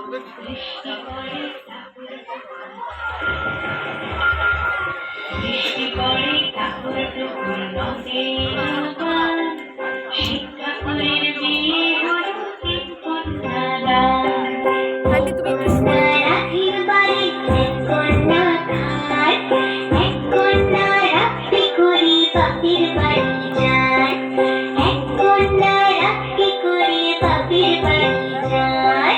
বৃষ্টি পড়ে ঠাকুর টুকুর নদীর শিক্ষাপুরের বিয়ে হলো তিন কন্যাদান। রাখির বাড়ি এক কন্যা খায়, এক কন্যা রাখি করি বাপের বাড়ি যায়, এক কন্যা রাখি করি বাপের বাড়ি যায়।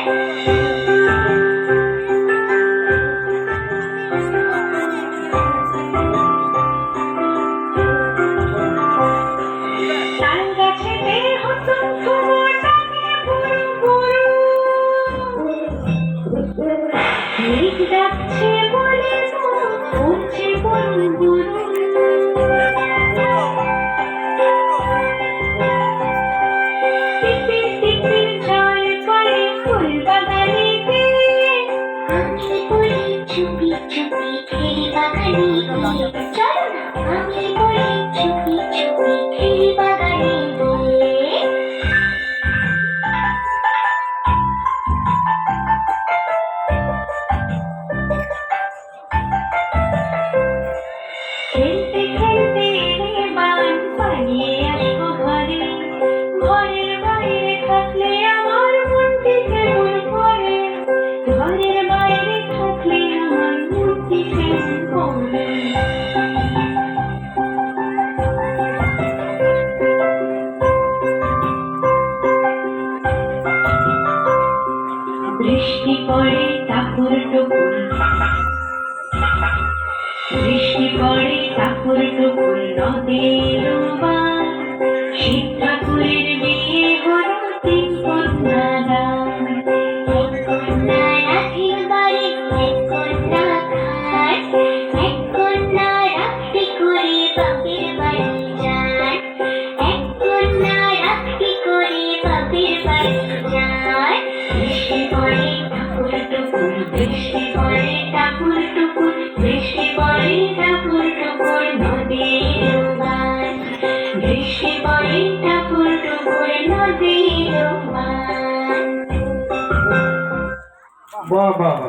ডাকছে বলে উঠছে বরুণ গুরু, টিপির টিপির জল পড়ে ফুল বাগানেতে, আমি পড়ি চুপি চুপি খেলি বাগানে গিয়ে, চলো না আমি পড়ি চুপি চুপি খেলি বাগানে গিয়ে। খেলতে খেলতে বান পালিয়ে আসবো ঘরে, ঘরের বাইরে থাকলে আমার মনটি কেমন করে, ঘরের বাইরে থাকলে আমার মনটি কেমন করে। বৃষ্টি পড়ে ঠাকুর টুকুর, বৃষ্টি পড়ে ঠাকুর টুকুর নদীর বান, শিব ঠাকুরের বিয়ে হলো তিন কন্যাদান। এক কন্যা রাখির বাড়ি এক কন্যা খায়, এক কন্যা রাখি করে বাপের বাড়ি যায়, এক কন্যা রাখি করে বাপের বাড়ি যায়। বৃষ্টি পড়ে ঠাকুর টুকুর, বৃষ্টি পড়ে ঠাকুর টুকুর, বৃষ্টি পড়ে ঠাকুর টুকুর নদীর বান, বৃষ্টি পড়ে ঠাকুর টুকুর নদীর বান। বাহ বাহ বাহ।